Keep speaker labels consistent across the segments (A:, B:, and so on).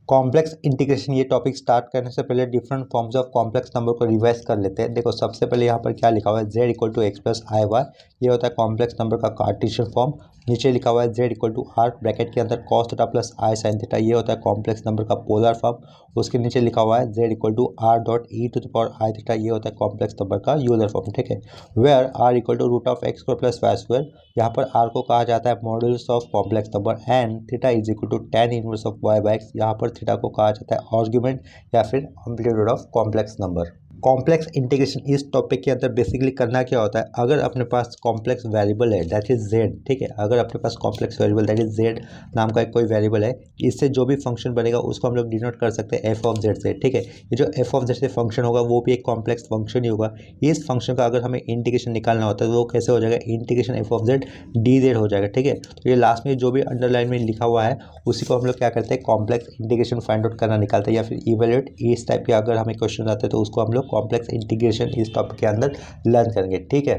A: Complex integration ये topic start करने से पहले different forms of complex number को रिवाइज कर लेते हैं। देखो सबसे पहले यहाँ पर क्या लिखा हुआ है, z equal to x plus i y, ये होता है कॉम्प्लेक्स नंबर का कार्टेशियन फॉर्म। नीचे लिखा हुआ है z equal to r bracket के अंदर cos theta plus i sine theta, ये होता है कॉम्प्लेक्स नंबर का पोलर फॉर्म। उसके नीचे लिखा हुआ है z equal to r dot e to the power I theta, ये होता है कॉम्प्लेक्स नंबर का यूलर फॉर्म। ठीक है, where are equal to root of x square plus y square, यहाँ पर आर को कहा जाता है modulus of complex number, and theta is equal to tan inverse of y by x, यहाँ पर थीटा को कहा जाता है आर्गुमेंट या फिर amplitude of complex number. Complex integration इस टॉपिक के अंदर बेसिकली करना क्या होता है, अगर अपने पास कॉम्प्लेक्स वेरिएबल है दैट इज z, ठीक है, अगर अपने पास complex variable that is z नाम का एक कोई वेरिएबल है, इससे जो भी फंक्शन बनेगा उसको हम लोग डिनोट कर सकते हैं f ऑफ z से। ठीक है, ये जो f ऑफ z से फंक्शन होगा वो भी एक कॉम्प्लेक्स फंक्शन ही होगा। इस फंक्शन का अगर हमें इंटीग्रेशन निकालना होता है तो वो कैसे हो जाएगा, integration f of z dz हो जाएगा। ठीक है, तो ये लास्ट में जो भी अंडरलाइन में लिखा हुआ है उसी को हम लोग क्या करते हैं, कॉम्प्लेक्स इंटीग्रेशन फाइंड आउट करना निकालते हैं, या फिर इवेल्यूएट, इस टाइप के अगर हमें क्वेश्चन आते हैं तो उसको हम लोग कॉम्प्लेक्स इंटीग्रेशन इस टॉपिक के अंदर लर्न करेंगे। ठीक है,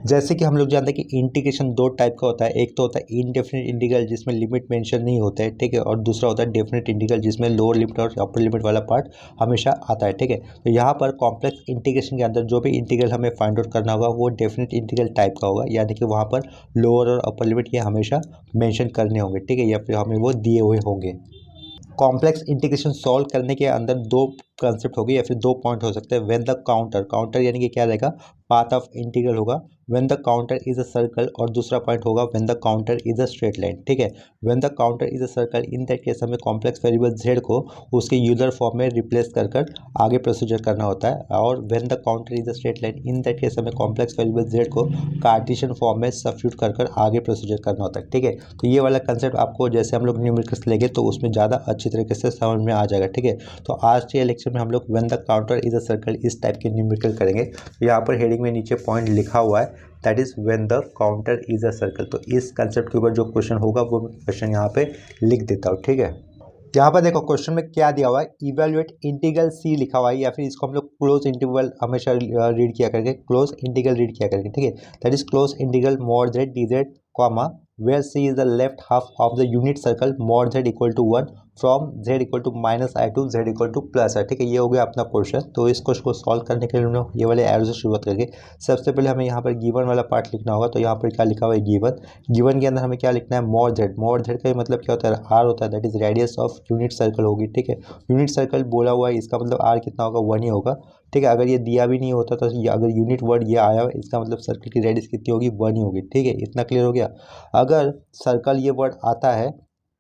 A: जैसे कि हम लोग जानते हैं कि इंटीग्रेशन दो टाइप का होता है, एक तो होता है इनडेफिनिट इंटीग्रल जिसमें लिमिट मेंशन नहीं होता है, ठीक है, और दूसरा होता है डेफिनिट इंटीग्रल जिसमें लोअर लिमिट और अपर लिमिट वाला पार्ट हमेशा आता है। ठीक है, तो यहाँ पर कॉम्प्लेक्स इंटीग्रेशन के अंदर जो भी इंटीग्रल हमें फाइंड आउट करना होगा वो डेफिनिट इंटीग्रल टाइप का होगा, यानी कि वहाँ पर लोअर और अपर लिमिट ये हमेशा मेंशन करने होंगे। ठीक है, या फिर हमें वो दिए हुए होंगे। कॉम्प्लेक्स इंटीग्रेशन सॉल्व करने के अंदर दो कंसेप्ट होगी या फिर दो पॉइंट हो सकते हैं। व्हेन द काउंटर, काउंटर यानी कि क्या रहेगा, पाथ ऑफ इंटीग्रल होगा, when the counter is a circle, और दूसरा पॉइंट होगा when the counter is a straight line. ठीक है, when the counter is a circle, in that case हमें कॉम्प्लेक्स वेरिएबल z को उसके यूलर फॉर्म में रिप्लेस कर कर आगे प्रोसीजर करना होता है, और when the counter is a straight line, in that case हमें कॉम्प्लेक्स वेरिएबल z को कार्टेशियन फॉर्म में सब्स्टिट्यूट कर कर आगे प्रोसीजर करना होता है। ठीक है, तो ये वाला कंसेप्ट आपको जैसे हम लोग न्यूमेरिकल्स लेंगे तो उसमें ज़्यादा अच्छी तरीके से समझ में आ जाएगा। ठीक है, तो आज के लेक्चर में हम लोग when the counter is a circle इस टाइप के न्यूमेरिकल करेंगे। तो यहाँ पर हेडिंग में नीचे पॉइंट लिखा हुआ है that is when the counter is a circle, तो इस कंसेप्ट के ऊपर जो क्वेश्चन होगा वो क्वेश्चन यहाँ पे लिख देता हूँ। ठीक है, यहाँ पर देखो क्वेश्चन में क्या दिया हुआ है, इवेल्युएट इंटीग्रल सी लिखा हुआ है, या फिर इसको हम लोग क्लोज इंटीग्रल हमेशा रीड किया करेंगे, क्लोज इंटीग्रल रीड किया करेंगे। ठीक है, that is close integral mod z dz comma where c is the left half of the unit circle mod z equal to 1 from z equal to minus I to z equal to plus है। ठीक है, ये हो गया अपना question. तो इस question को सॉल्व करने के लिए हम लोग ये वाले एरो से शुरुआत करेंगे। सबसे पहले हमें यहाँ पर गिवन वाला पार्ट लिखना होगा, तो यहाँ पर क्या लिखा हुआ है, गिवन, गिवन के अंदर हमें क्या लिखना है, मॉड z, मॉड z का मतलब क्या होता है, r होता है, that is radius of unit circle होगी। ठीक है, यूनिट सर्कल बोला हुआ है, इसका मतलब r कितना होगा, 1 ही होगा। ठीक है, अगर ये दिया भी नहीं होता तो अगर यूनिट वर्ड ये आया हुआ इसका मतलब सर्कल की रेडियस कितनी होगी, 1 ही होगी। ठीक है, इतना क्लियर हो गया। अगर सर्कल ये वर्ड आता है,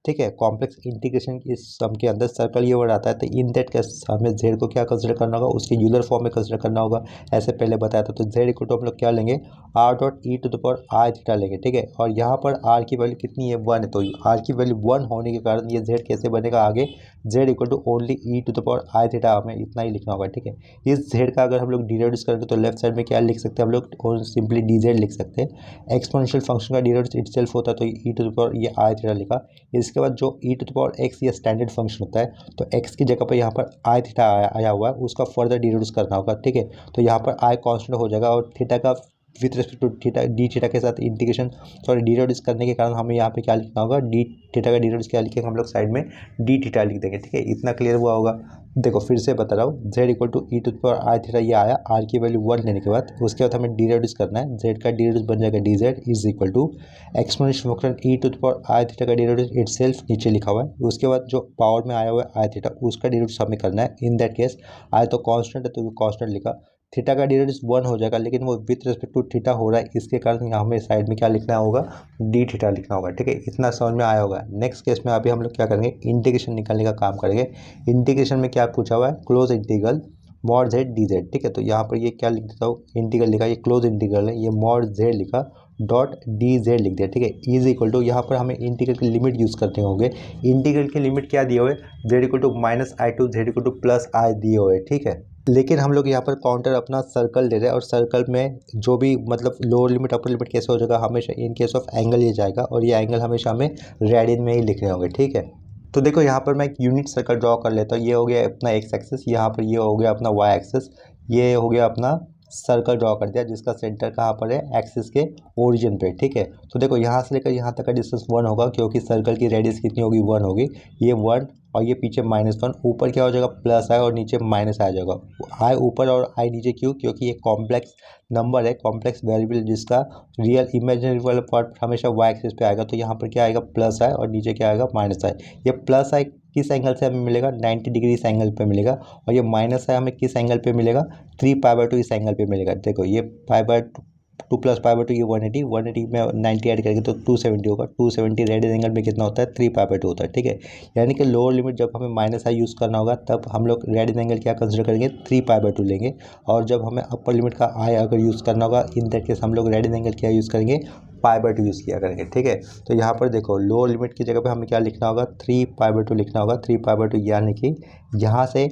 A: ठीक है, कॉम्प्लेक्स इंटीग्रेशन इस सम के अंदर सर्कल ये वर्ड आता है, तो इन दैट केस हमें z को क्या कंसिडर करना होगा, उसके यूलर फॉर्म में कंसिडर करना होगा, ऐसे पहले बताया था। तो z इक्वल टू हम लोग क्या लेंगे, r dot e to the power I theta लेंगे। ठीक है, और यहाँ पर r की वैल्यू कितनी है, 1 है, तो r की वैल्यू 1 होने के कारण ये z कैसे बनेगा आगे, z equal to only e to the power I theta, हमें इतना ही लिखना होगा। ठीक है, इस z का अगर हम लोग डिराइव्स करेंगे तो लेफ्ट साइड में क्या लिख सकते हैं हम लोग, सिंपली dz लिख सकते हैं। एक्सपोनेंशियल फंक्शन का डिराइव्स इटसेल्फ होता है, तो ई टू द पावर ये आई थीटा लिखा। इसके बाद जो e to the power x ये स्टैंडर्ड फंक्शन होता है, तो एक्स की जगह पर यहाँ पर आई थीटा आया हुआ है, उसका फर्दर डिराइव्स करना होगा। ठीक है, तो यहाँ पर आई कांस्टेंट हो जाएगा, और थीटा का with respect to theta d theta के साथ इंटीग्रेशन डिराइव्स करने के कारण हमें यहाँ पे क्या लिखना होगा, डी थीटा का डिराइव्स क्या लिखेंगे हम लोग, साइड में डी थीटा लिख देंगे। ठीक है, इतना क्लियर हुआ होगा। देखो फिर से बता रहा हूँ, z equal to e to the power I theta ये आया, r की वैल्यू 1 लेने के बाद उसके बाद हमें डिराइव्स करना है, z का डिराइव्स बन जाएगा dz is equal to exponential function e to the power I theta का डिराइव्स इटसेल्फ नीचे लिखा हुआ है, उसके बाद जो पावर में आया हुआ है आई थीटा उसका डिराइव्स हमें करना है। इन दैट केस आई तो कांस्टेंट है तो कांस्टेंट लिखा, थीटा का डिराइव्स 1 हो जाएगा, लेकिन वो विथ रिस्पेक्ट टू थीटा हो रहा है, इसके कारण यहाँ हमें साइड में क्या लिखना होगा, डी थीटा लिखना होगा। ठीक है, इतना समझ में आया होगा। नेक्स्ट केस में अभी हम लोग क्या करेंगे, इंटीग्रेशन निकालने का काम करेंगे। इंटीग्रेशन में क्या पूछा हुआ है, close integral mod z dz। ठीक है, तो यहाँ पर ये क्या लिख देता हूँ, इंटीग्रल लिखा, ये क्लोज इंटीग्रल है, ये मॉड z लिखा डॉट डी जेड लिख दिया। ठीक है, इज इक्वल टू यहाँ पर हमें इंटीग्रल की लिमिट यूज़ करते होंगे। इंटीग्रल की लिमिट क्या दिए हुए, z equal to minus I to z equal to plus I दिए हुए। ठीक है, लेकिन हम लोग यहाँ पर काउंटर अपना सर्कल ले रहे हैं, और सर्कल में जो भी मतलब लोअर लिमिट अपर लिमिट कैसे हो जाएगा, हमेशा इन केस ऑफ एंगल ये जाएगा, और ये एंगल हमेशा हमें रेडियन में ही लिखने होंगे। ठीक है, तो देखो यहाँ पर मैं एक यूनिट सर्कल ड्रॉ कर लेता हूँ। ये हो गया अपना एक्स एक्सिस, यहाँ पर ये हो गया अपना वाई एक्सिस, ये हो गया अपना सर्कल ड्रॉ कर दिया जिसका सेंटर कहाँ पर है, एक्सिस के ओरिजिन पे। ठीक है, तो देखो यहाँ से लेकर यहाँ तक का डिस्टेंस 1 होगा, क्योंकि सर्कल की रेडियस कितनी होगी, 1 होगी। ये 1 और ये पीछे -1, ऊपर क्या हो जाएगा प्लस आई और नीचे माइनस आ जाएगा। आई ऊपर और आई नीचे क्यों? क्योंकि ये कॉम्प्लेक्स नंबर है, कॉम्प्लेक्स वेरिएबल जिसका रियल इमेजिनरी वाला पार्ट हमेशा वाई एक्सिस पे आएगा, तो यहाँ पर क्या आएगा प्लस आई और नीचे क्या आएगा माइनस आई। ये प्लस आई किस एंगल से हमें मिलेगा? 90 डिग्री इस एंगल पे मिलेगा। और ये माइनस आई हमें किस एंगल पे मिलेगा? 3π/2 इस एंगल पे मिलेगा। देखो ये π/2 + π/2 ये 180 में 90 ऐड करेंगे तो 270 होगा। 270 रेड एंगल में कितना होता है? 3π/2 होता है, ठीक है। यानी कि लोअर लिमिट जब हमें माइनस आई यूज़ करना होगा तब हम लोग रेड एंगल क्या कंसिडर करेंगे? 3π/2 लेंगे। और जब हमें अपर लिमिट का आई अगर यूज़ करना होगा इन दैट केस हम लोग रेड एंगल क्या यूज़ करेंगे? π/2 यूज़ किया करेंगे, ठीक है। तो यहाँ पर देखो लोअर लिमिट की जगह पे हमें क्या लिखना होगा? 3π/2 लिखना होगा। 3π/2 यानी कि यहाँ से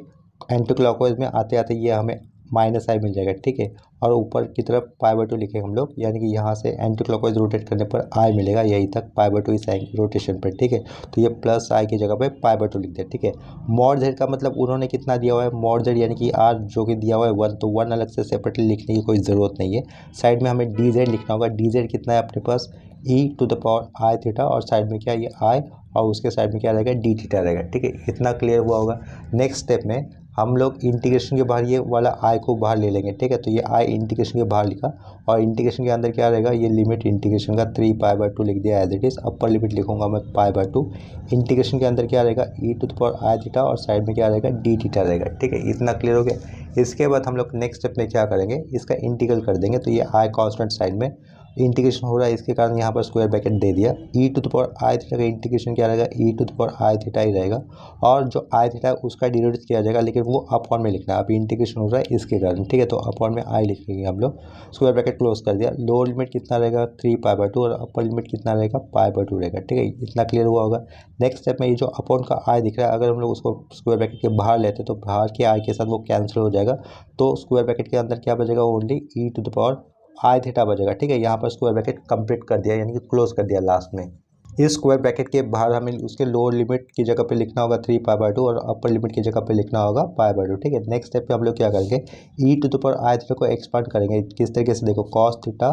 A: एंटी क्लॉकवाइज में आते आते ये हमें माइनस आई मिल जाएगा, ठीक है। और ऊपर की तरफ π/2 लिखेंगे हम लोग, यानी कि यहाँ से एंटी क्लॉकवाइज रोटेट करने पर आई मिलेगा यहीं तक π/2 इस रोटेशन पर, ठीक है। तो ये प्लस आई की जगह पे π/2 लिख दिया, ठीक है। मॉड जेड का मतलब उन्होंने कितना दिया हुआ है? मॉड जेड यानी कि आर जो कि दिया हुआ है 1, तो 1 अलग से सेपरेटली लिखने की कोई ज़रूरत नहीं है। साइड में हमें डी जेड लिखना होगा। डी जेड कितना है अपने पास? e⁻i θ और साइड में क्या ये आई और उसके साइड में क्या रहेगा? डी थीटा रहेगा, ठीक है। इतना क्लियर हुआ होगा। नेक्स्ट स्टेप में हम लोग इंटीग्रेशन के बाहर ये वाला आई को बाहर ले लेंगे, ठीक है। तो ये आई इंटीग्रेशन के बाहर लिखा और इंटीग्रेशन के अंदर क्या रहेगा? ये लिमिट इंटीग्रेशन का 3π/2 लिख दिया as it is. Upper limit लिखूंगा मैं π/2। इंटीग्रेशन के अंदर क्या रहेगा? e⁻i θ और साइड में क्या रहेगा? डी थीटा रहेगा, ठीक है। इतना क्लियर हो गया। इसके बाद हम लोग नेक्स्ट स्टेप में क्या करेंगे? इसका इंटीग्रल कर देंगे। तो ये आई कॉन्स्टेंट साइड में इंटीग्रेशन हो रहा है, इसके कारण यहाँ पर स्क्वायर ब्रैकेट दे दिया। e⁻i θ का इंटीग्रेशन क्या रहेगा? e⁻i θ ही रहेगा। और जो आई थीटा उसका डिनोट किया जाएगा, लेकिन वो अपॉन में लिखना है। अभी इंटीग्रेशन हो रहा है इसके कारण, ठीक है। तो अपॉन में आई लिखेंगे हम लोग। स्क्वायर ब्रैकेट क्लोज कर दिया। लोअर लिमिट कितना रहेगा? 3π/2 और अपर लिमिट कितना रहेगा? π/2 रहेगा, ठीक है। इतना क्लियर हुआ होगा। नेक्स्ट स्टेप में ये जो अपॉन का आई दिख रहा है, अगर हम लोग उसको स्क्वायर ब्रैकेट के बाहर लेते हैं तो बाहर के आई के साथ वो कैंसिल हो जाएगा। तो स्क्वायर ब्रैकेट के अंदर क्या बचेगा? ओनली e⁻i θ बचेगा, ठीक है। यहाँ पर स्क्वायर ब्रैकेट कंप्लीट कर दिया, यानी कि क्लोज कर दिया लास्ट में। इस स्क्वायर ब्रैकेट के बाहर हमें उसके लोअर लिमिट की जगह पे लिखना होगा 3π/2 और अपर लिमिट की जगह पे लिखना होगा π/2, ठीक है। नेक्स्ट स्टेप पे हम लोग क्या करेंगे? e⁻i θ को एक्सपांड करेंगे। किस तरीके से? देखो cos theta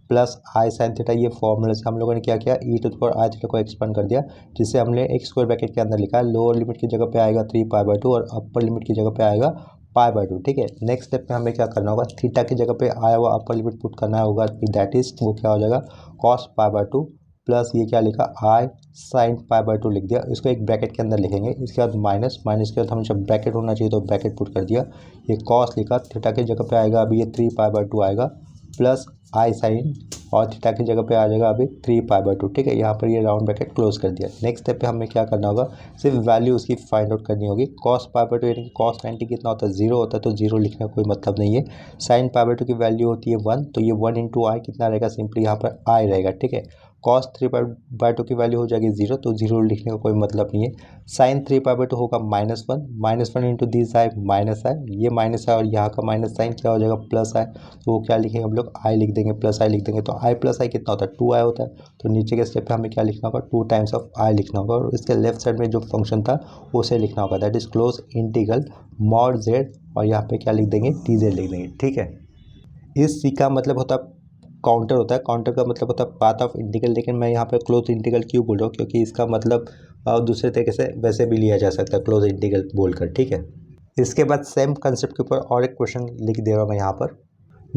A: plus i sine theta, ये फॉर्मूला से हम लोगों ने क्या किया? e⁻i θ को एक्सपांड कर दिया, जिससे हमने एक स्क्वायर ब्रैकेट के अंदर लिखा है। लोअर लिमिट की जगह पे आएगा 3π/2 और अपर लिमिट की जगह पे आएगा π/2, ठीक है। नेक्स्ट स्टेप में हमें क्या करना होगा? थीटा की जगह पे आया हुआ अपर लिमिट पुट करना होगा, दैट इज वो क्या हो जाएगा? cos π/2 प्लस ये क्या लिखा? आई साइन π/2 लिख दिया। इसको एक ब्रैकेट के अंदर लिखेंगे। इसके बाद माइनस के बाद हमेशा ब्रैकेट होना चाहिए तो ब्रैकेट पुट कर दिया। ये कॉस लिखा, थीटा की जगह पे आएगा अभी ये 3π/2 आएगा प्लस आई साइन और थीटा की जगह पे आ जाएगा अभी 3π/2, ठीक है। यहाँ पर ये राउंड ब्रैकेट क्लोज कर दिया। नेक्स्ट स्टेप पे हमें क्या करना होगा? सिर्फ वैल्यू उसकी फाइंड आउट करनी होगी। cos π/2 यानी कि cos 90 कितना होता है? 0 होता है, तो 0 लिखने का कोई मतलब नहीं है। साइन π/2 की वैल्यू होती है 1, तो ये 1 × आई कितना रहेगा? सिंपली यहाँ पर आई रहेगा, ठीक है। cos 3π/2 की वैल्यू हो जाएगी 0, तो 0 लिखने का कोई मतलब नहीं है। साइन 3π/2 होगा -1 × दिस आई माइनस आई, ये माइनस है और यहाँ का माइनस साइन क्या हो जाएगा? प्लस आई। तो वो क्या लिखेंगे हम लोग? आई लिख देंगे, प्लस आई लिख देंगे। तो आई प्लस आई कितना होता है? 2 आई होता है। तो नीचे के स्टेप पे हमें क्या लिखना होगा? 2 टाइम्स ऑफ आई लिखना होगा और इसके लेफ्ट साइड में जो फंक्शन था उसे लिखना होगा, that is close integral mod Z और यहाँ पे क्या लिख देंगे? टी जेड लिख देंगे, ठीक है। इस सी का मतलब होता है काउंटर होता है। काउंटर का मतलब होता है पाथ ऑफ इंटीग्रल, लेकिन मैं यहाँ पे क्लोज इंटीग्रल क्यों बोल रहा हूँ? क्योंकि इसका मतलब दूसरे तरीके से वैसे भी लिया जा सकता है क्लोज इंटीग्रल बोलकर, ठीक है। इसके बाद सेम कंसेप्ट के ऊपर और एक क्वेश्चन लिख दे रहा हूँ मैं यहाँ पर।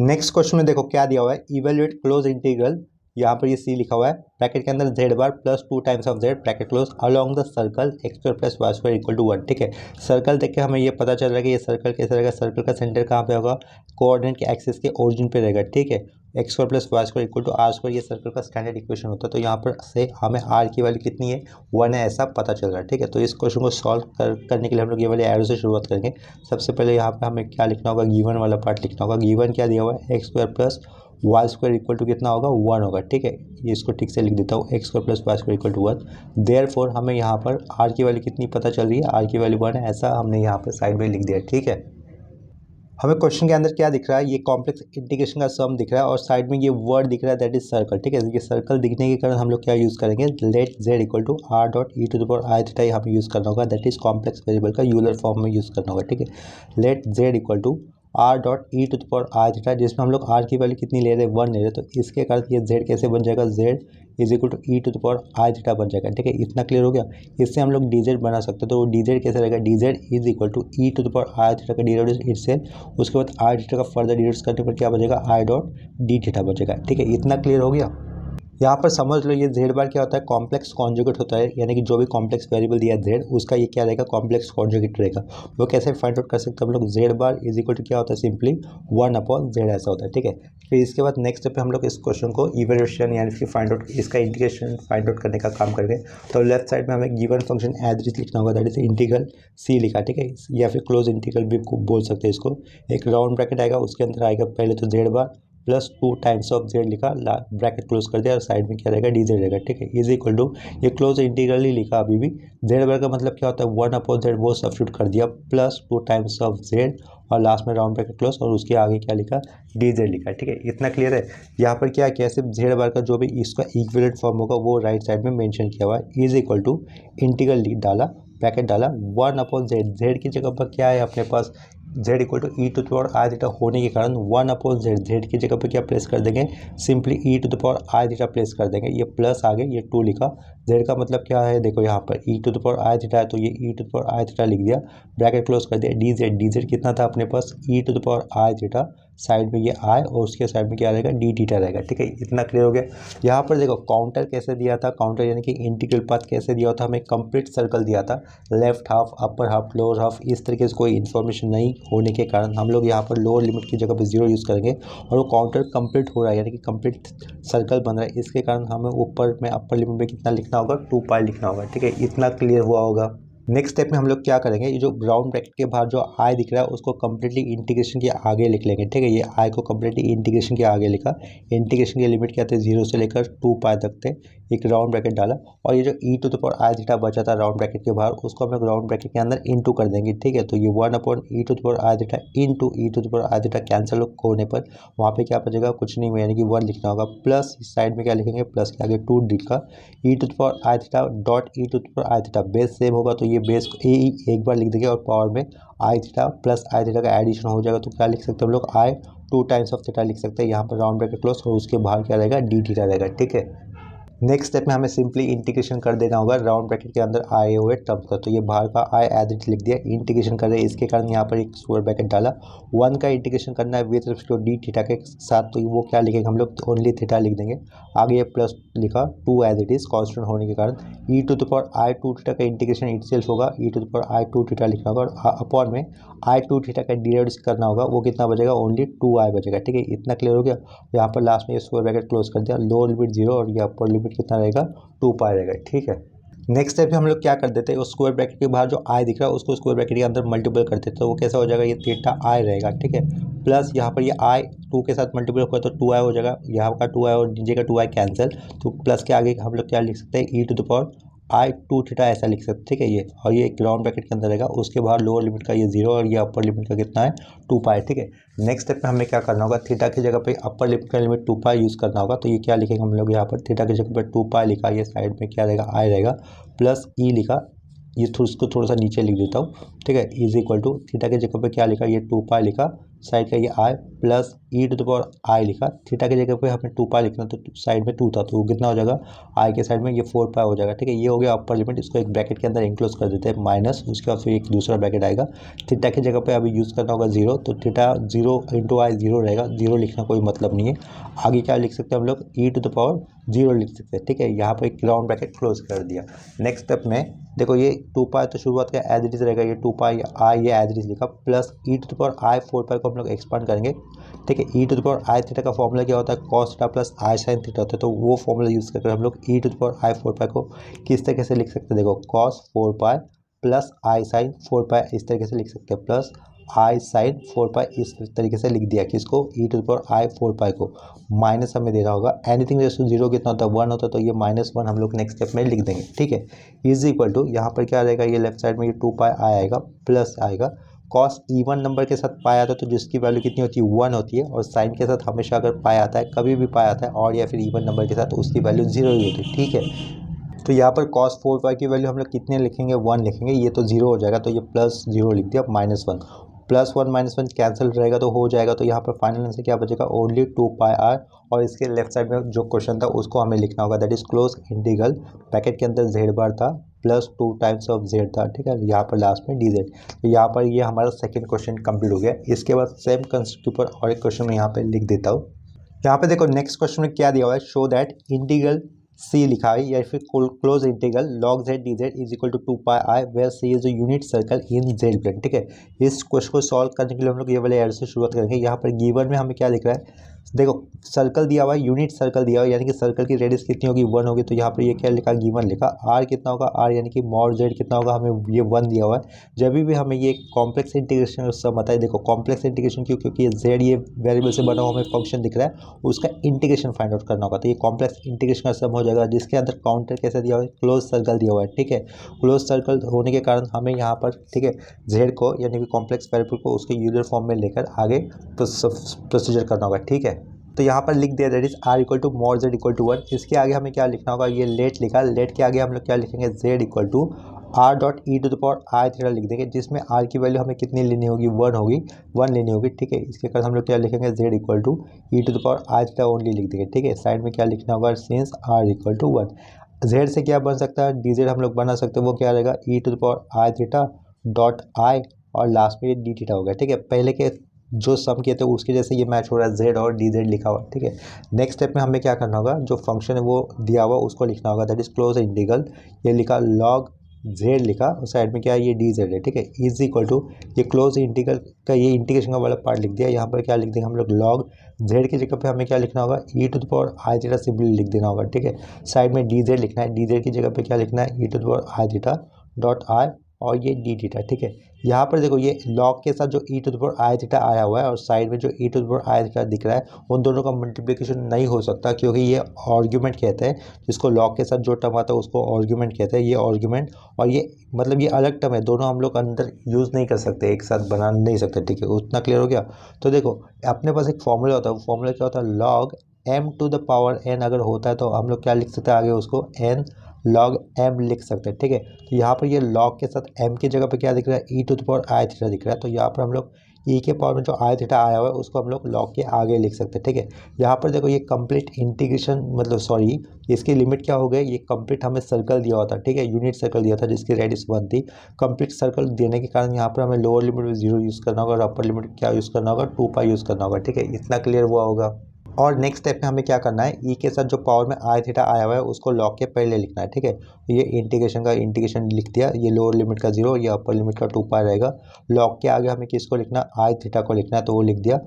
A: नेक्स्ट क्वेश्चन में देखो क्या दिया हुआ है? इवेल्युएट क्लोज इंटीग्रल, यहाँ पर ये सी लिखा हुआ है, ब्रैकेट के अंदर Z bar plus 2 times of Z bracket close along the circle x² + y² = 1, ठीक है। सर्कल देख के हमें ये पता चल रहा है कि ये सर्कल कैसे रहेगा? सर्कल का सेंटर कहाँ पे होगा? कोऑर्डिनेट के एक्सिस के ओरिजिन पे रहेगा, ठीक है। x² + y² = r², ये सर्कल का स्टैंडर्ड इक्वेशन होता है। तो यहाँ पर से हमें r की वैल्यू कितनी है? 1 है, ऐसा पता चल रहा है, ठीक है। तो इस क्वेश्चन को सॉल्व करने के लिए हम लोग ये वाले एरो से शुरुआत करेंगे। सबसे पहले यहाँ पर हमें क्या लिखना होगा? गिवन वाला पार्ट लिखना होगा। गिवन क्या दिया हुआ है? x² + y² = कितना होगा? 1 होगा, ठीक है। ये इसको ठीक से लिख देता हूँ, x² + y² = 1। देयरफॉर हमें यहाँ पर r की वैल्यू कितनी पता चल रही है? r की वैल्यू 1 है, ऐसा हमने यहाँ पर साइड में लिख दिया, ठीक है। हमें क्वेश्चन के अंदर क्या दिख रहा है? ये कॉम्प्लेक्स इंटीग्रेशन का सम दिख रहा है और साइड में ये वर्ड दिख रहा है, दैट इज सर्कल, ठीक है। ये सर्कल दिखने के कारण हम लोग क्या यूज़ करेंगे? लेट z = r.e⁻i θ यहाँ पे यूज़ करना होगा, दैट इज कॉम्प्लेक्स वेरिएबल का यूलर फॉर्म में यूज़ करना होगा, ठीक है। Let z = r dot e to the power r theta, जिसमें हम लोग आर की वैल्यू कितनी ले रहे हैं, 1 ले रहे हैं, तो इसके कारण ये जेड कैसे बन जाएगा, z is equal to e to the power r theta बन जाएगा। ठीक है, इतना क्लियर हो गया। इससे हम लोग डी जेड बना सकते हैं, तो डी जेड कैसे रहेगा, d z is equal to e to the power r theta का डिराइवेटिव इटसेल्फ, उसके बाद आर थीटा का फर्दर डिराइवेट करने पर क्या बचेगा, आई डॉट डी थीटा बचेगा। ठीक है, इतना क्लियर हो गया। यहाँ पर समझ लो ये जेड बार क्या होता है, कॉम्प्लेक्स कॉन्जुगेट होता है, यानी कि जो भी कॉम्प्लेक्स वेरिएबल दिया है जेड, उसका ये क्या रहेगा, कॉम्प्लेक्स कॉन्जुगेट रहेगा। वो कैसे फाइंड आउट कर सकते हैं हम लोग, z bar is equal to क्या होता है, सिंपली 1/z ऐसा होता है। ठीक है, फिर इसके बाद नेक्स्ट स्टेप पे हम लोग इस क्वेश्चन को इवेल्यूएशन यानी कि फाइंड आउट, इसका इंटीग्रेशन फाइंड आउट करने का काम करेंगे। तो लेफ्ट साइड में हमें given function as it is लिखना होगा, दैट इज इंटीग्रल सी लिखा। ठीक है, या फिर क्लोज इंटीग्रल भी बोल सकते हैं इसको। एक राउंड ब्रैकेट आएगा, उसके अंदर आएगा पहले तो Z bar plus 2 times of Z लिखा, ब्रैकेट क्लोज कर दिया और साइड में क्या रहेगा, डी जेड रहेगा। ठीक है, इज इक्वल टू, ये क्लोज इंटीग्रल ही लिखा अभी भी, जेड बार का मतलब क्या होता है, 1/z वो सब्स्टिट्यूट कर दिया प्लस 2 टाइम्स ऑफ जेड और लास्ट में राउंड ब्रैकेट क्लोज और उसके आगे क्या लिखा, डी जेड लिखा। ठीक है, इतना क्लियर है। यहाँ पर क्या किया, सिर्फ जेड बार का जो भी इसका इक्विवेलेंट फॉर्म होगा वो राइट साइड में मेंशन किया हुआ है, इज इक्वल टू इंटीग्रल डाला, ब्रैकेट डाला 1/z, जेड की जगह पर क्या है अपने पास, z equal to e to the power I theta होने के कारण 1/z, जेड की जगह पे क्या प्लेस कर देंगे, simply e to the power I theta place कर देंगे। ये प्लस आगे ये 2 लिखा, z का मतलब क्या है, देखो यहाँ पर E to the power I theta है तो ये ई to the power I theta लिख दिया, ब्रैकेट क्लोज कर दिया, डी जेड कितना था अपने पास, e to the power I theta, side में ये आई और उसके साइड में क्या रहेगा, डी थीटा रहेगा। ठीक है, इतना क्लियर हो गया। यहाँ पर देखो काउंटर कैसे दिया था, काउंटर यानी कि इंटीग्रल पाथ कैसे दिया था, हमें कंप्लीट सर्कल दिया था, left half, upper half, lower half, इस तरीके से कोई इन्फॉर्मेशन नहीं होने के कारण हम लोग यहाँ पर लोअर लिमिट की जगह पर 0 यूज़ करेंगे और वो काउंटर कंप्लीट हो रहा है, यानी कि कंप्लीट सर्कल बन रहा है, इसके कारण हमें ऊपर में अपर लिमिट में कितना लिखना होगा, 2π लिखना होगा। ठीक है, इतना क्लियर हुआ होगा। नेक्स्ट स्टेप में हम लोग क्या करेंगे, ये जो राउंड ब्रैकेट के बाहर जो आई दिख रहा है उसको कम्प्लीटली इंटीग्रेशन के आगे लिख लेंगे। ठीक है, ये आई को कम्प्लीटली इंटीग्रेशन के आगे लिखा, इंटीग्रेशन की लिमिट क्या थे, 0 से लेकर 2π तक थे, एक राउंड ब्रैकेट डाला और ये जो e to the power I theta बचा था राउंड ब्रैकेट के बाहर, उसको हम लोग राउंड ब्रैकेट के अंदर इनटू कर देंगे। ठीक है, तो ये 1/e to the power I theta into e to the power I theta cancel होने पर वहाँ पे क्या बचेगा, कुछ नहीं, यानी कि 1 लिखना होगा, प्लस इस साइड में क्या लिखेंगे, प्लस के आगे 2 लिखा, e to the power I theta dot e to the power I theta, base same होगा तो ये बेस को एक बार लिख देंगे और पावर में आई थीटा प्लस आई थीटा का एडिशन हो जाएगा, तो क्या लिख सकते हैं हम लोग, आई 2 टाइम्स ऑफ थीटा लिख सकते हैं। यहाँ पर राउंड ब्रैकेट क्लोज और उसके बाहर क्या रहेगा, डी थीटा रहेगा। ठीक है, नेक्स्ट स्टेप में हमें सिंपली इंटीग्रेशन कर देना होगा राउंड ब्रैकेट के अंदर आए हुए टर्म का, तो ये बाहर का आई एज इट लिख दिया, इंटीग्रेशन कर रहे हैं, इसके कारण यहाँ पर एक स्क्वायर ब्रैकेट डाला, 1 का इंटीग्रेशन करना है with respect to d theta के साथ, तो वो क्या लिखेंगे हम लोग, ओनली थीटा लिख देंगे, आगे ये प्लस लिखा 2 एज इट इज कॉन्स्टेंट होने के कारण, e to the power i 2 theta का इंटीग्रेशन इटसेल्फ होगा, e to the power i 2 theta लिखना होगा और अपॉन में आई 2 थीटा का डिराइवेटिव करना होगा, वो कितना बचेगा, ओनली 2i बचेगा। ठीक है, इतना क्लियर हो गया। यहाँ पर लास्ट में ये स्क्वायर ब्रैकेट क्लोज कर दिया, लोअर लिमिट 0 और ये अपर लिमिट कितना रहेगा, 2π रहेगा। ठीक है, नेक्स्ट स्टेप पे हम लोग क्या कर देते हैं, उस स्क्वायर ब्रैकेट के बाहर जो आई दिख रहा है उसको स्क्वायर ब्रैकेट के अंदर मल्टीपल करते हैं, तो वो कैसा हो जाएगा, ये थीटा आई रहेगा। ठीक है, प्लस यहाँ पर ये आई 2 के साथ मल्टीपल होगा तो 2i हो जाएगा, यहाँ का 2i और नीचे का 2i कैंसिल, तो प्लस के आगे हम लोग क्या लिख सकते हैं, e to the power i 2 theta ऐसा लिख सकते हैं। ठीक है, ये और ये एक राउंड ब्रैकेट के अंदर रहेगा, उसके बाहर लोअर लिमिट का ये 0 और ये अपर लिमिट का कितना है, 2π। ठीक है, नेक्स्ट स्टेप में हमें क्या करना होगा, थीटा की जगह पे अपर लिमिट का लिमिट 2π यूज़ करना होगा, तो ये क्या लिखेंगे हम लोग, यहाँ पर थीटा की जगह पर 2π लिखा, ये साइड में क्या रहेगा, आई रहेगा, प्लस ई लिखा, ये उसको थोड़ा सा नीचे लिख देता हूँ। ठीक है, इज इक्वल टू थीटा की जगह पे क्या लिखा, ये 2π लिखा, साइड का ये i plus e to the power i लिखा, थीटा की जगह पे हमें 2π लिखना, तो साइड में 2 था तो वो कितना हो जाएगा, आई के साइड में ये 4π हो जाएगा। ठीक है, ये हो गया अपर लिमिट, इसको एक ब्रैकेट के अंदर इंक्लोज कर देते हैं माइनस, उसके बाद फिर एक दूसरा ब्रैकेट आएगा, थीटा की जगह पे अभी यूज़ करना होगा 0, तो थीटा 0 इंटू आई 0 रहेगा, 0 लिखना कोई मतलब नहीं है, आगे क्या लिख सकते हैं हम लोग, ई टू द पावर 0 लिख सकते हैं। ठीक है, यहाँ पर एक राउंड ब्रैकेट क्लोज कर दिया। नेक्स्ट स्टेप में देखो ये 2π तो शुरुआत का एज इट इज रहेगा, ये 2π आई ये एज इट इज लिखा, plus e to the power i 4π को हम लोग एक्सपांड करेंगे। ठीक है, e to the power I theta का फॉर्मूला क्या होता है, cos theta plus i sine theta होता है, तो वो फॉर्मूला यूज़ करके हम लोग e to the power i 4π को किस तरीके से लिख सकते हैं, देखो कॉस 4π प्लस आई साइन 4π इस तरीके से लिख सकते हैं, प्लस आई साइन 4π इस तरीके से लिख दिया, किसको, ई टू द पावर आई 4π को, माइनस हमें देना होगा, एनीथिंग रेस टू 0 कितना होता है, 1 होता है, तो ये -1 हम लोग नेक्स्ट स्टेप में लिख देंगे। ठीक है, इज इक्वल टू यहाँ पर क्या रहेगा, ये लेफ्ट साइड में ये 2π आएगा, प्लस आएगा कॉस इवन नंबर के साथ पाया आता है तो जिसकी वैल्यू कितनी होती है, 1 होती है, और साइन के साथ हमेशा अगर पाया आता है, कभी भी पाया आता है और या फिर इवन नंबर के साथ, तो उसकी वैल्यू 0 ही होती है। ठीक है, तो यहाँ पर cos 4π की वैल्यू हम लोग कितने लिखेंगे, 1 लिखेंगे, ये तो 0 हो जाएगा, तो ये +0 लिख दिया, -1 +1 -1 कैंसिल रहेगा तो हो जाएगा, तो यहाँ पर फाइनल आंसर क्या बचेगा, ओनली 2πr। और इसके लेफ्ट साइड में जो क्वेश्चन था उसको हमें लिखना होगा, that is close integral, bracket के अंदर z बार था +2 टाइम्स ऑफ z था, ठीक है, यहाँ पर लास्ट में dz। तो यहाँ पर ये हमारा सेकंड क्वेश्चन कंप्लीट हो गया। इसके बाद सेम कंसेप्ट के ऊपर और एक क्वेश्चन मैं यहाँ पे लिख देता हूँ। यहाँ पे देखो नेक्स्ट क्वेश्चन में क्या दिया हुआ है, शो दैट इंटीग्रल सी लिखा है या फिर close integral log z dz is equal to 2πi where c is a unit circle in z plane, ठीक है। इस क्वेश्चन को सॉल्व करने के लिए हम लोग ये वाले एरर से शुरुआत करेंगे। यहाँ पर गिवन में हमें क्या लिख रहा है, देखो सर्कल दिया हुआ है, यूनिट सर्कल दिया हुआ है, यानी कि सर्कल की रेडियस कितनी होगी, 1 होगी। तो यहाँ पर ये क्या लिखा, गिवन लिखा, आर कितना होगा, आर यानी कि मॉड जेड कितना होगा, हमें ये 1 दिया हुआ है। जब भी हमें ये कॉम्प्लेक्स इंटीग्रेशन सम आता है, देखो कॉम्प्लेक्स इंटीग्रेशन क्यों, क्योंकि ये जेड ये वेरिएबल से बना हुआ हमें फंक्शन दिख रहा है, उसका इंटीग्रेशन फाइंड आउट करना होगा। तो ये कॉम्प्लेक्स इंटीग्रेशन का सम हो जाएगा, जिसके अंदर काउंटर कैसे दिया हुआ है, क्लोज सर्कल दिया हुआ है, ठीक है। क्लोज सर्कल होने के कारण हमें यहाँ पर, ठीक है, जेड को यानी कि कॉम्प्लेक्स वेरिएबल को उसके यूलर फॉर्म में लेकर आगे प्रोसीजर करना होगा, ठीक है। तो यहाँ पर लिख दिया, that is r equal to mod z equal to 1। इसके आगे हमें क्या लिखना होगा, ये लेट लिखा, लेट के आगे हम लोग क्या लिखेंगे, z equal to r dot e to the power I theta लिख देंगे, जिसमें आर की वैल्यू हमें कितनी लेनी होगी, 1 होगी, 1 लेनी होगी, ठीक है। इसके कारण हम लोग क्या लिखेंगे, z equal to e to the power I theta only लिख देंगे, ठीक है। साइड में क्या लिखना होगा, since are equal to 1। Z से क्या बन सकता है, डी जेड हम लोग बना सकते हैं, वो क्या रहेगा, e to the power I theta dot i और लास्ट में ये डी थीटा हो गया, ठीक है। पहले के जो सम किए थे उसके जैसे ये मैच हो रहा है, जेड और डी जेड लिखा हुआ, ठीक है। नेक्स्ट स्टेप में हमें क्या करना होगा, जो फंक्शन है वो दिया हुआ उसको लिखना होगा, दैट इज क्लोज इंटीग्रल, ये लिखा लॉग जेड लिखा, और साइड में क्या है, ये डी जेड है, ठीक है, इज इक्वल टू ये क्लोज इंटीग्रल का ये इंटीग्रेशन का वाला पार्ट लिख दिया। यहाँ पर क्या लिख देंगे हम लोग, लॉग जेड की जगह पे हमें क्या लिखना होगा, e to the power I theta simply लिख देना होगा, ठीक है। साइड में डी जेड लिखना है, डी जेड की जगह पे क्या लिखना है, e to the power I theta dot i और ये डी थीटा, ठीक है। यहाँ पर देखो ये लॉग के साथ जो e to the power I theta आया हुआ है और साइड में जो e to the power I theta दिख रहा है, उन दोनों का मल्टीप्लिकेशन नहीं हो सकता, क्योंकि ये आर्ग्यूमेंट कहते हैं, जिसको लॉग के साथ जो टर्म आता है उसको आर्ग्यूमेंट कहते हैं। ये आर्ग्यूमेंट और ये मतलब ये अलग टर्म है, दोनों हम लोग अंदर यूज़ नहीं कर सकते, एक साथ बना नहीं सकते, ठीक है। उतना क्लियर हो गया। तो देखो अपने पास एक फॉर्मूला होता है, वो फॉर्मूला क्या होता है, log m to the power n अगर होता है तो हम लोग क्या लिख सकते हैं आगे उसको, n log m लिख सकते हैं, ठीक है। तो यहाँ पर ये log के साथ m की जगह पे क्या दिख रहा है, e to the power I theta दिख रहा है। तो यहाँ पर हम लोग e के पावर में जो आई थीटा आया हुआ है उसको हम लोग log के आगे लिख सकते हैं, ठीक है। यहाँ पर देखो ये कंप्लीट इंटीग्रेशन मतलब सॉरी इसकी लिमिट क्या हो गई, ये कंप्लीट हमें सर्कल दिया हुआ था, ठीक है, यूनिट सर्कल दिया था जिसकी रेडियस 1 थी। कंप्लीट सर्कल देने के कारण यहाँ पर हमें लोअर लिमिट में 0 यूज़ करना होगा और अपर लिमिट क्या यूज़ करना होगा, 2π यूज़ करना होगा, ठीक है। इतना क्लियर हुआ होगा। और नेक्स्ट स्टेप में हमें क्या करना है, ई के साथ जो पावर में आई थीटा आया हुआ है उसको लॉग के पहले लिखना है, ठीक है। तो ये इंटीग्रेशन का इंटीग्रेशन लिख दिया, ये लोअर लिमिट का 0, ये अपर लिमिट का 2π रहेगा। लॉग के आगे हमें किसको लिखना, आई थीटा को लिखना है, तो वो लिख दिया,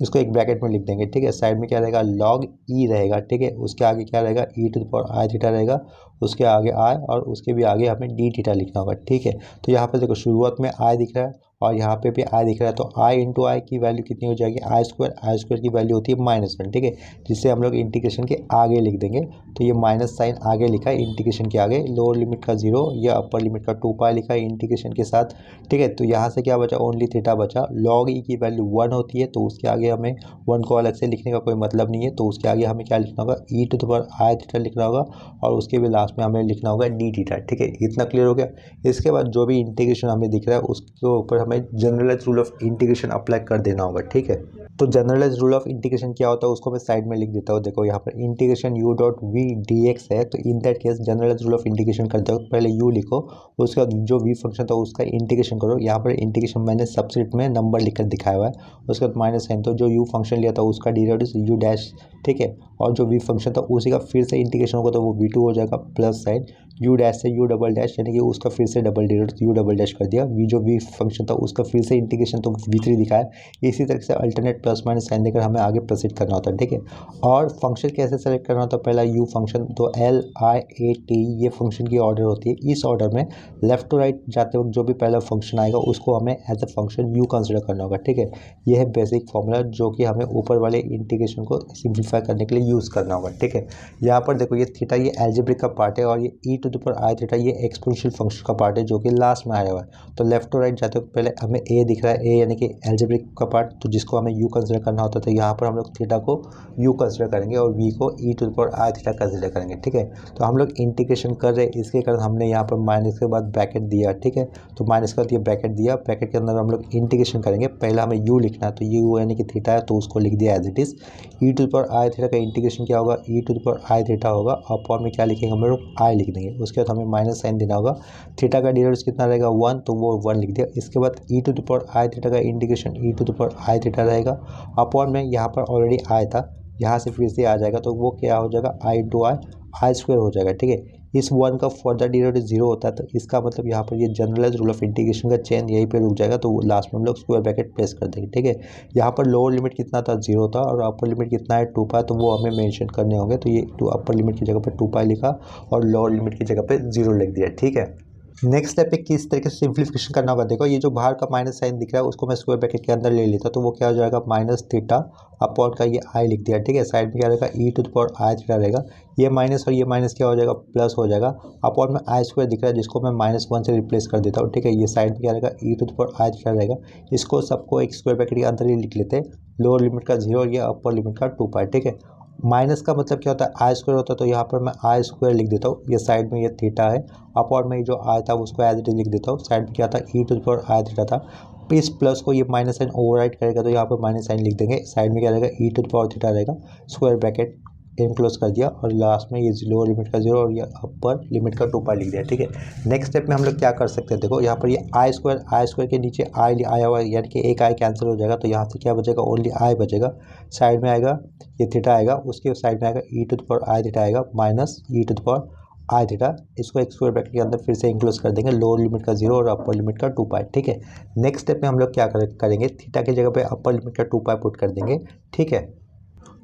A: इसको एक ब्रैकेट में लिख देंगे, ठीक है। साइड में क्या रहेगा, लॉग ई रहेगा, ठीक है। उसके आगे क्या रहेगा, e to the power I theta रहेगा, उसके आगे आई और उसके भी आगे हमें डी थीटा लिखना होगा, ठीक है। तो यहाँ पर देखो शुरुआत में आई दिख रहा है और यहाँ पे भी आई दिख रहा है, तो आई इंटू आई की वैल्यू कितनी हो जाएगी, आई स्क्वायर की वैल्यू होती है -1, ठीक है, जिससे हम लोग इंटीग्रेशन के आगे लिख देंगे। तो ये माइनस साइन आगे लिखा है इंटीग्रेशन के आगे, लोअर लिमिट का 0 या अपर लिमिट का 2π लिखा है इंटीग्रेशन के साथ, ठीक है। तो यहाँ से क्या बचा, ओनली थीटा बचा। लॉग ई की वैल्यू 1 होती है तो उसके आगे हमें 1 को अलग से लिखने का कोई मतलब नहीं है, तो उसके आगे हमें क्या लिखना होगा, e to the power I theta लिखना होगा और उसके भी लास्ट में हमें लिखना होगा डी थीटा, ठीक है। इतना क्लियर हो गया। इसके बाद जो भी इंटीग्रेशन हमें दिख रहा है उसके ऊपर हमें generalise rule of integration apply कर देना होगा, ठीक है। तो जनरलाइज रूल ऑफ इंटीग्रेशन क्या होता है उसको मैं साइड में लिख देता हूँ। देखो यहाँ पर integration u dot v dx है, तो in that case generalise rule of integration करते हो पहले u लिखो, उसके बाद जो v फंक्शन था उसका इंटीग्रेशन करो। यहाँ पर इंटीग्रेशन मैंने सबसेट में नंबर लिखकर दिखाया हुआ है, उसके बाद माइनस साइन, तो जो u फंक्शन लिया था उसका डेरिवेटिव u डैश, ठीक है, और जो v फंक्शन था उसी का फिर से इंटीग्रेशन होगा तो वो v2 हो जाएगा, प्लस साइन u डैश से u डबल डैश, यानी कि उसका फिर से double derivative u double dash कर दिया। जो v फंक्शन था उसका फिर से इंटीग्रेशन तो v3 दिखाया। इसी तरह से अल्टरनेट प्लस माइनस साइन देकर हमें आगे प्रोसीड करना होता है, ठीक है। और फंक्शन कैसे सेलेक्ट करना होता है, पहला u फंक्शन, तो LIAT ये फंक्शन की ऑर्डर होती है। इस ऑर्डर में लेफ्ट टू राइट जाते वक्त जो भी पहला फंक्शन आएगा उसको हमें as a function u consider करना होगा, ठीक है। यह है बेसिक फॉर्मूला जो कि हमें ऊपर वाले इंटीग्रेशन को सिंप्लीफाई करने के लिए यूज़ करना होगा, ठीक है। यहाँ पर देखो ये थीटा ये एल्जेब्रिक का पार्ट है और ये ई to the power I theta ये एक्सपोनेंशियल फंक्शन का पार्ट है जो कि लास्ट में आया हुआ है। तो लेफ्ट टू राइट जाते हो पहले हमें ए दिख रहा है, ए यानी कि एल्जेब्रिक का पार्ट, तो जिसको हमें यू कंसिडर करना होता है, तो यहाँ पर हम लोग थीटा को यू कंसिडर करेंगे और वी को e to the power I theta consider करेंगे। ठीक है, तो हम लोग इंटीग्रेशन कर रहे हैं, इसके कारण हमने यहाँ पर माइनस के बाद ब्रैकेट दिया। ठीक है, तो माइनस के बाद ये ब्रैकेट दिया, ब्रैकेट के अंदर हम लोग इंटीग्रेशन करेंगे। पहले हमें यू लिखना है, तो यू यानी कि थीटा है तो उसको लिख दिया as it is. E to the power I theta का इंटीग्रेशन क्या होगा, e to the power I theta होगा, अपॉन में क्या लिखेंगे हम लोग आई लिख देंगे। उसके बाद हमें माइनस साइन देना होगा, थीटा का डेरिवेटिव कितना रहेगा 1, तो वो 1 लिख दिया। इसके बाद e to the power I theta का integration e to the power I theta रहेगा, अपॉन में यहाँ पर ऑलरेडी आई था, यहाँ से फिर से आ जाएगा, तो वो क्या हो जाएगा आई इंटू आई स्क्वायर हो जाएगा। ठीक है, इस 1 का फर्दर डेरिवेटिव 0 होता है, तो इसका मतलब यहाँ पर ये जनरलाइज रूल ऑफ इंटीग्रेशन का चेन यहीं पे रुक जाएगा, तो लास्ट में हम लोग स्क्वायर ब्रैकेट प्लेस कर देंगे। ठीक है, यहाँ पर लोअर लिमिट कितना था 0 था और अपर लिमिट कितना है 2 पाई, तो वो हमें मेंशन करने होंगे। तो ये अपर लिमिट की जगह पे 2 पाई लिखा और लोअर लिमिट की जगह पे 0 लिख दिया। ठीक है, नेक्स्ट स्टेप पे किस तरीके से सिंप्लीफिकेशन करना होगा, देखो ये जो बाहर का माइनस साइन दिख रहा है उसको मैं स्क्वायर ब्रैकेट के अंदर ले लेता, तो वो क्या हो जाएगा माइनस थीटा अपॉन का ये आई लिख दिया। ठीक है, साइड में क्या रहेगा e to the power I theta रहेगा, ये माइनस और ये माइनस क्या हो जाएगा प्लस हो जाएगा, अपॉन में आई स्क्वायर दिख रहा है जिसको मैं -1 से रिप्लेस कर देता हूँ। ठीक है, ये साइड में क्या रहेगा e to the power I theta रहेगा, इसको सबको एक स्क्वायर ब्रैकेट के अंदर ही लिख लेते हैं। लोअर लिमिट का 0 और ये अपर लिमिट का 2 पाई। ठीक है, माइनस का मतलब क्या होता है आई स्क्वायर होता है, तो यहाँ पर मैं आई स्क्वायर लिख देता हूँ, ये साइड में ये थीटा है, अपॉन में जो आई था उसको एज इट इज लिख देता हूँ। साइड में क्या था e to the power I theta था, इस प्लस को ये माइनस साइन ओवरराइट करेगा, तो यहाँ पर माइनस साइन लिख देंगे। साइड में क्या रहेगा e to the power theta रहेगा, स्क्वायर ब्रैकेट इनक्लोज कर दिया और लास्ट में ये लोअर लिमिट का 0 और ये अपर लिमिट का 2 पाई लिख दिया। ठीक है, नेक्स्ट स्टेप में हम लोग क्या कर सकते हैं, देखो यहाँ पर ये आई स्क्वायर के नीचे आई आया हुआ है, यानी कि एक आई कैंसिल हो जाएगा, तो यहाँ से क्या बचेगा ओनली आई बचेगा। साइड में आएगा ये थीटा आएगा, उसके साइड में आएगा e to the power I theta आएगा minus e to the power I theta, इसको एक स्क्वायर ब्रैकेट के अंदर फिर से इंक्लोज कर देंगे, लोअर लिमिट का 0 और अपर लिमिट का 2 पाई। ठीक है, नेक्स्ट स्टेप में हम लोग क्या करेंगे, थीटा की जगह पे अपर लिमिट का 2 पाई पुट कर देंगे। ठीक है,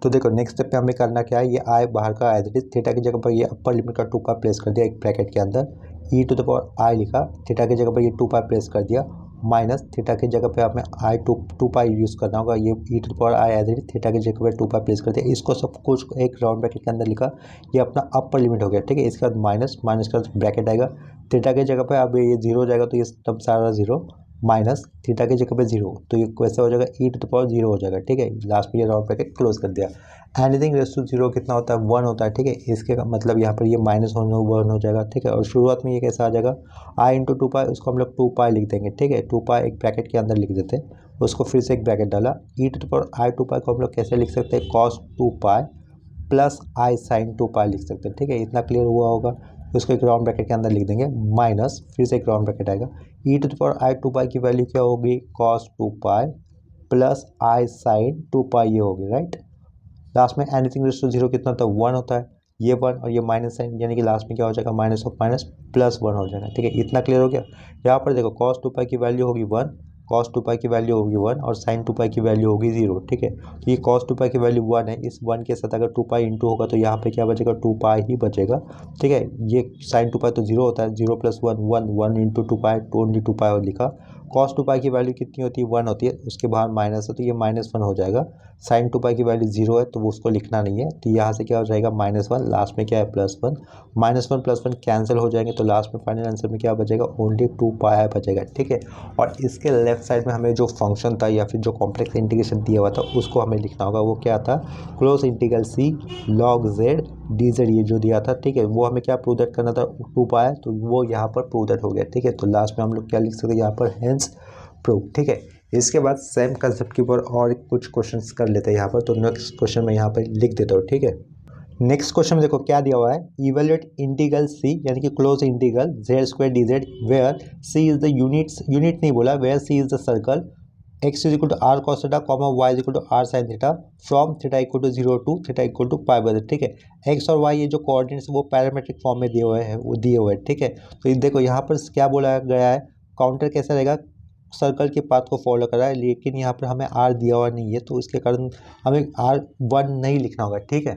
A: तो देखो नेक्स्ट स्टेप पे हमें करना क्या है, ये आई बाहर का एज इट इज, थीटा की जगह पर ये अपर लिमिट का 2 पाई प्लेस कर दिया एक ब्रैकेट के अंदर, ई टू द पावर आई लिखा, थीटा की जगह पर ये 2 पाई प्लेस कर दिया, माइनस थीटा की जगह पे हमें आई टू पाई यूज़ करना होगा, ये ई to the power i as it is, theta की जगह पे 2 पाई प्लेस कर दिया, इसको सब कुछ एक राउंड ब्रैकेट के अंदर लिखा, ये अपना अपर लिमिट हो गया। ठीक है, इसके बाद माइनस का ब्रैकेट आएगा, थीटा की जगह पे अब ये 0 हो जाएगा, तो ये तब सारा 0 माइनस थीटा की जगह पे 0, तो ये कैसे हो जाएगा ई टू द पावर 0 हो जाएगा। ठीक है, लास्ट में ये राउंड ब्रैकेट क्लोज कर दिया। एनीथिंग रेस टू 0 कितना होता है 1 होता है। ठीक है, इसके मतलब यहाँ पर ये -1 हो जाएगा। ठीक है, और शुरुआत में ये कैसा आ जाएगा आई इंटू 2 पाई, उसको हम लोग 2 पाई लिख देंगे। ठीक है, 2 पाई एक ब्रैकेट के अंदर लिख देते हैं, उसको फिर से एक ब्रैकेट डाला, ई टू द पावर आई 2 पाई को हम लोग कैसे लिख सकते हैं cos 2 pi plus i sign 2 पाई लिख सकते हैं। ठीक है, इतना क्लियर हुआ होगा, उसको एक राउंड ब्रैकेट के अंदर लिख देंगे, माइनस फिर से एक राउंड ब्रैकेट आएगा, e to the power i 2 पाई की वैल्यू क्या होगी cos 2 pi plus i sign 2 पाई ये होगी, राइट। लास्ट में एनीथिंग रेस टू 0 कितना होता है 1 होता है, ये 1 और ये माइनस साइन, यानी कि लास्ट में क्या हो जाएगा माइनस ऑफ माइनस प्लस 1 हो जाएगा। ठीक है, इतना क्लियर हो गया। यहाँ पर देखो कॉस 2 पाई की वैल्यू होगी 1, कॉस 2 पाई की वैल्यू होगी 1 और साइन 2 पाई की वैल्यू होगी 0। ठीक है, तो ये कॉस 2 पाई की वैल्यू 1 है, इस 1 के साथ अगर 2 पाई इंटू होगा तो यहाँ पे क्या बचेगा 2 पाई ही बचेगा। ठीक है, ये साइन 2 पाई तो 0 होता है, 0 प्लस 1 इंटू 2 पाई, ओनली 2 पाई लिखा। कॉस 2 पाई की वैल्यू कितनी होती है 1 होती है, उसके बाहर माइनस है तो ये -1 हो जाएगा। साइन 2 पाई की वैल्यू 0 है तो वो उसको लिखना नहीं है, तो यहाँ से क्या हो जाएगा -1, लास्ट में क्या है +1, -1 +1 कैंसिल हो जाएंगे, तो लास्ट में फाइनल आंसर में क्या बचेगा ओनली 2 पाई बचेगा। ठीक है, और इसके लेफ्ट साइड में हमें जो फंक्शन था या फिर जो कॉम्प्लेक्स इंटीग्रेशन दिया हुआ था उसको हमें लिखना होगा, वो क्या था क्लोज इंटीग्रल सी log z dz ये जो दिया था। ठीक है, वो हमें क्या प्रूव दैट करना था 2 पाई, तो वो यहाँ पर प्रूव दैट हो गया। ठीक है, तो लास्ट में हम लोग क्या लिख सकते हैं यहाँ पर हेंस प्रूव। ठीक है, इसके बाद सेम कंसेप्ट के ऊपर और कुछ क्वेश्चंस कर लेते हैं यहाँ पर, तो नेक्स्ट क्वेश्चन मैं यहाँ पर लिख देता हूँ। ठीक है, नेक्स्ट क्वेश्चन में देखो क्या दिया हुआ है, इवेल्युएट इंटीग्रल सी यानी कि close integral z square dz where c is the unit नहीं बोला, where c is the circle x is equal to r cos theta comma y is equal to r sine theta from theta equal to 0 to theta equal to pi by. ठीक है, x और y ये जो coordinates वो parametric form में दिए हुए हैं, वो दिए हुए हैं। ठीक है, तो ये देखो यहाँ पर क्या बोला गया है, काउंटर कैसा रहेगा सर्कल के पाथ को फॉलो कर रहा है, लेकिन यहाँ पर हमें r दिया हुआ नहीं है, तो इसके कारण हमें r1 नहीं लिखना होगा। ठीक है,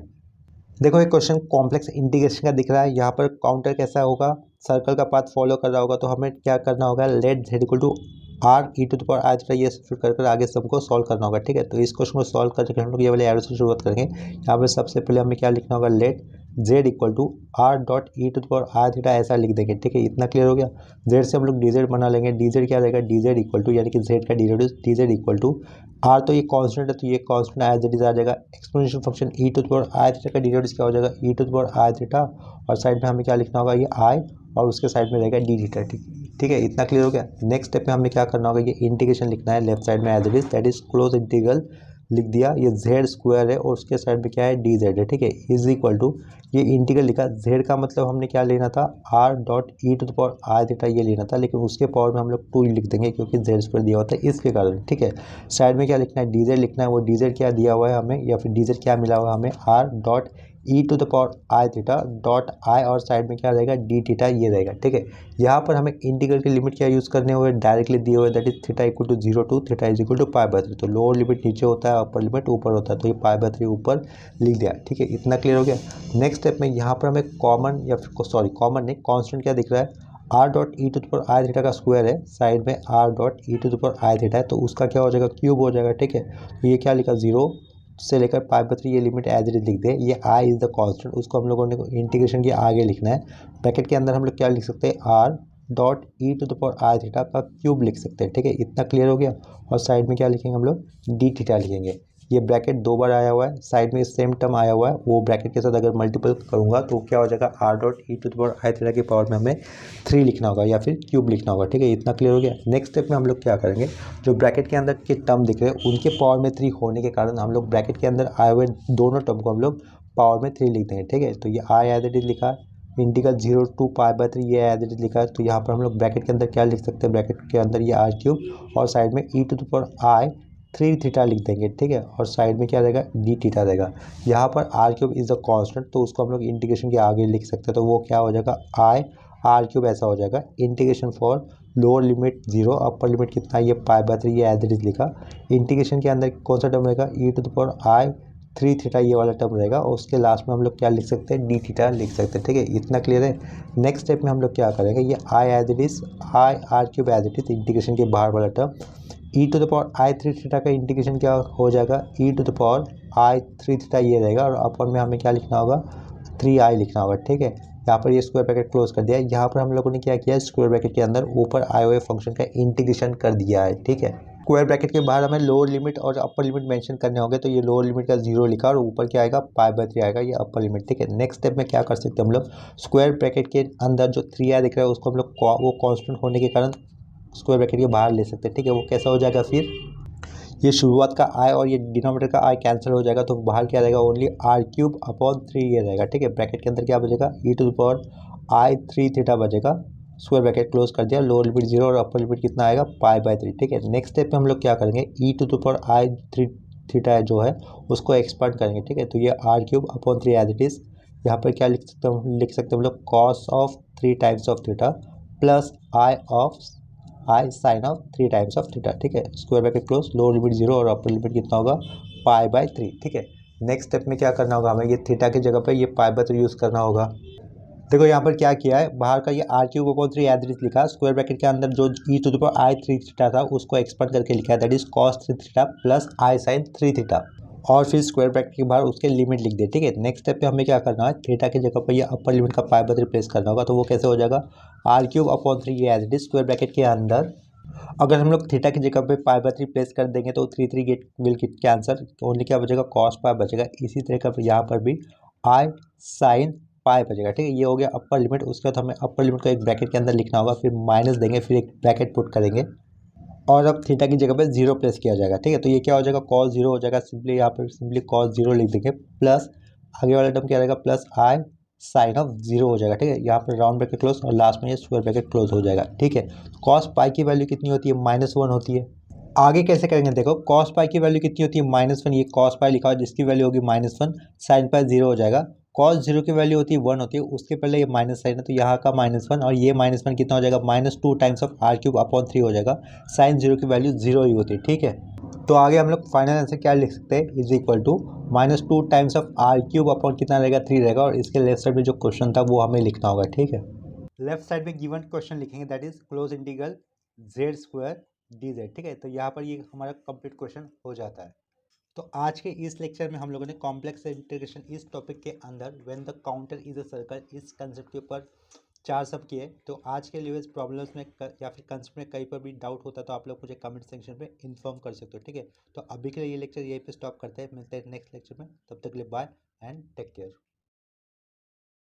A: देखो एक क्वेश्चन कॉम्प्लेक्स इंटीग्रेशन का दिख रहा है, यहाँ पर काउंटर कैसा होगा सर्कल का पाथ फॉलो कर रहा होगा, तो हमें क्या करना होगा let z equal to r e to the power I theta ये सब्स्टिट्यूट कर आगे सबको सॉल्व करना होगा। ठीक है, तो इस क्वेश्चन को सॉल्व करने के हम लोग ये वाले एरो से शुरुआत करेंगे। यहाँ पर सबसे पहले हमें क्या लिखना होगा, let z equal to r dot e to the power I theta ऐसा लिख देंगे। ठीक है, इतना क्लियर हो गया। जेड से हम लोग डी जेड बना लेंगे। डी जेड क्या रहेगा, डी जेड इक्वल टू यानी कि जेड का d z equal to r, तो ये कांस्टेंट है तो ये कांस्टेंट एज इट इज आ जाएगा। Exponential function e to the power I theta का डी जेड क्या हो जाएगा, e to the power I theta, और साइड में हमें क्या लिखना होगा, ये आई, और उसके साइड में रहेगा डी थीटा। ठीक है, इतना क्लियर हो गया। नेक्स्ट स्टेप में हमें क्या करना होगा, ये इंटीग्रेशन लिखना है लेफ्ट साइड में as it is, that is close integral लिख दिया। ये जेड स्क्वायर है और उसके साइड में क्या है, डी जेड है। ठीक है, इज इक्वल टू ये इंटीग्रल लिखा, जेड का मतलब हमने क्या लेना था, r dot e to the power I theta ये लेना था, लेकिन उसके पावर में हम लोग 2 लिख देंगे क्योंकि जेड स्क्वायर दिया होता है इसके कारण। ठीक है, साइड में क्या लिखना है, डी जेड लिखना है। वो डी जेड क्या दिया हुआ है हमें, या फिर डी जेड क्या मिला हुआ है हमें, r dot e to the power I theta dot i, और साइड में क्या रहेगा, डी थीटा ये रहेगा। ठीक है, यहाँ पर हमें इंटीग्रल की लिमिट क्या यूज़ करने हुए, डायरेक्टली दिए हुए, that is theta equal to 0 to theta is equal to pi by 3। तो लोअर लिमिट नीचे होता है, अपर लिमिट ऊपर होता है, तो ये पाई बाय 3 ऊपर लिख दिया। ठीक है, इतना क्लियर हो गया। नेक्स्ट स्टेप में यहाँ पर हमें कॉमन, या फिर सॉरी कॉमन नहीं, कॉन्स्टेंट क्या दिख रहा है, r dot e to the power I theta का स्क्वायर है, साइड में r dot e to the power I theta है, तो उसका क्या हो जाएगा, क्यूब हो जाएगा। ठीक है, तो ये क्या लिखा, 0 से लेकर पाई बाय 3 ये लिमिट एज इट इज लिख दे। ये आई इज द कांस्टेंट, उसको हम लोगों ने इंटीग्रेशन के आगे लिखना है। ब्रैकेट के अंदर हम लोग क्या लिख सकते हैं, r dot e to the power I theta का क्यूब लिख सकते हैं। ठीक है, इतना क्लियर हो गया। और साइड में क्या लिखेंगे हम लोग, डी थीटा लिखेंगे। ये ब्रैकेट 2 बार आया हुआ है, साइड में सेम टर्म आया हुआ है, वो ब्रैकेट के साथ अगर मल्टीपल करूंगा तो क्या हो जाएगा, r dot e to the power I theta की पावर में हमें 3 लिखना होगा या फिर क्यूब लिखना होगा। ठीक है, इतना क्लियर हो गया। नेक्स्ट स्टेप में हम लोग क्या करेंगे, जो ब्रैकेट के अंदर के टर्म दिख रहे हैं उनके पावर में 3 होने के कारण हम लोग ब्रैकेट के अंदर आए हुए दोनों टर्म को हम लोग पावर में 3 लिख देंगे। ठीक है, तो ये आई एज इट इज लिखा, इंटीग्रल 0 टू पाई बाय 3 ये एज इट इज लिखा है। तो यहाँ पर हम लोग ब्रैकेट के अंदर क्या लिख सकते हैं, ब्रैकेट के अंदर ये आर क्यूब, और साइड में e to the power i 3 theta लिख देंगे। ठीक है, और साइड में क्या रहेगा, डी थीटा रहेगा। यहाँ पर r cube is the constant, तो उसको हम लोग इंटीग्रेशन के आगे लिख सकते हैं, तो वो क्या हो जाएगा, आई आर क्यूब ऐसा हो जाएगा। Integration for lower limit 0, upper limit कितना, ये पाई बाय 3 ये एज इट इज लिखा। इंटीग्रेशन के अंदर कौन सा टर्म रहेगा, e to the power i 3 theta ये वाला टर्म रहेगा, और उसके लास्ट में हम लोग क्या लिख सकते हैं, डी थीटा लिख सकते हैं। ठीक है, इतना क्लियर है। नेक्स्ट स्टेप में हम लोग क्या करेंगे, ये i as it is, i r cube as it is, integration के बाहर वाला term, e to the power i 3 theta का इंटीग्रेशन क्या हो जाएगा, e to the power i 3 theta ये रहेगा, और अपर में हमें क्या लिखना होगा, 3 आई लिखना होगा। ठीक है, यहाँ पर ये स्क्वायर ब्रैकेट क्लोज कर दिया। यहाँ पर हम लोगों ने क्या किया, स्क्वायर ब्रैकेट के अंदर ऊपर आए हुए फंक्शन का इंटीग्रेशन कर दिया है। ठीक है, स्क्वायर ब्रैकेट के बाहर हमें लोअर लिमिट और अपर लिमिट मेंशन करने होंगे, तो ये लोअर लिमिट का 0 लिखा और ऊपर क्या आएगा, पाई बाय 3 आएगा, ये अपर लिमिट। ठीक है, नेक्स्ट स्टेप में क्या कर सकते हैं हम लोग, स्क्वायर ब्रैकेट के अंदर जो 3 आई दिख रहा है उसको हम लोग वो कांस्टेंट होने के कारण स्क्वायर ब्रैकेट के बाहर ले सकते हैं। ठीक है, वो कैसा हो जाएगा, फिर ये शुरुआत का आई और ये डिनोमिनेटर का आई कैंसिल हो जाएगा, तो बाहर क्या रहेगा, ओनली आर क्यूब अपॉन 3 ये रहेगा। ठीक है, ब्रैकेट के अंदर क्या बचेगा, e to the power i 3 theta बचेगा। स्क्वायर ब्रैकेट क्लोज कर दिया, लोअर लिमिट 0 और अपर लिमिट कितना आएगा, पाई बाय 3। ठीक है, नेक्स्ट स्टेप पे हम लोग क्या करेंगे, e to the power i 3 theta जो है उसको एक्सपांड करेंगे। ठीक है, तो ये r cube upon 3 as it is, यहाँ पर क्या लिख सकते हैं हम लोग, cos of 3 times of theta plus i sine of 3 times of theta. ठीक है, square bracket close, lower limit 0 और अपर लिमिट कितना होगा, पाई बाय 3। ठीक है, नेक्स्ट स्टेप में क्या करना होगा हमें, ये थीटा की जगह पे ये पाई बाय 3 यूज़ करना होगा। देखो यहाँ पर क्या किया है, बाहर का ये r cube upon 3 as it is लिखा, स्क्वायर ब्रैकेट के अंदर जो e to the power i 3 theta था उसको एक्सपांड करके लिखा है, that is cos 3 theta plus i sine 3 theta, और फिर स्क्वायर ब्रैकेट के बाहर उसके लिमिट लिख दे। ठीक है, नेक्स्ट स्टेप पे हमें क्या करना है, थीटा की जगह पर ये अपर लिमिट का पाई बाय 3 रिप्लेस करना होगा, तो वो कैसे हो जाएगा, आर क्यूब अपॉन 3 ये as it is, square bracket के अंदर अगर हम लोग थीटा की जगह पे पाई बाय 3 प्लेस कर देंगे तो 3 get will get cancel, only क्या बचेगा, कॉस पाई बचेगा। इसी तरह का यहाँ पर भी आई साइन पाई बचेगा। ठीक है, ये हो गया अपर लिमिट। उसके बाद हमें अपर लिमिट को एक ब्रैकेट के अंदर लिखना होगा, फिर माइनस देंगे, फिर एक ब्रैकेट पुट करेंगे, और अब थीटा की जगह पे 0 प्लेस किया जाएगा। ठीक है, तो ये क्या हो जाएगा, कॉस 0 हो जाएगा, सिंपली यहाँ पर सिंपली कॉस 0 लिख देंगे, प्लस आगे वाला टर्म क्या रहेगा, प्लस आई साइन ऑफ 0 हो जाएगा। ठीक है, यहाँ पर राउंड ब्रैकेट क्लोज और लास्ट में ये स्क्वायर ब्रैकेट क्लोज हो जाएगा। ठीक है, कॉस पाई की वैल्यू कितनी होती है, -1 होती है। आगे कैसे करेंगे, देखो कॉस पाई की वैल्यू कितनी होती है, -1, ये कॉस पाई लिखा हो जिसकी वैल्यू होगी -1, साइन पाई 0 हो जाएगा। कॉस 0 की वैल्यू होती है 1 होती है, उसके पहले ये माइनस साइन है तो यहाँ का -1, और ये -1 कितना हो जाएगा, -2 times of r cube upon 3 हो जाएगा। साइन 0 की वैल्यू 0 ही होती है। ठीक है, तो आगे हम लोग फाइनल आंसर क्या लिख सकते हैं, is equal to -2 times of r cube upon कितना रहेगा, 3 रहेगा, और इसके लेफ्ट साइड में जो क्वेश्चन था वो हमें लिखना होगा। ठीक है, लेफ्ट साइड में गिवन क्वेश्चन लिखेंगे, that is close integral Z square D Z, ठीक है। तो यहाँ पर ये हमारा कंप्लीट क्वेश्चन हो जाता है। तो आज के इस लेक्चर में हम लोगों ने कॉम्प्लेक्स इंटीग्रेशन इस टॉपिक के अंदर when the counter is a circle इस कंसेप्ट के ऊपर 4 सब किए। तो आज के लिए इस प्रॉब्लम्स में या फिर कंसेप्ट में कहीं पर भी डाउट होता है तो आप लोग मुझे कमेंट सेक्शन में इन्फॉर्म कर सकते हो, ठीक है। तो अभी के लिए ये लेक्चर यहीं पे स्टॉप करते हैं, मिलते हैं नेक्स्ट लेक्चर में। तब तक के लिए बाय एंड टेक केयर।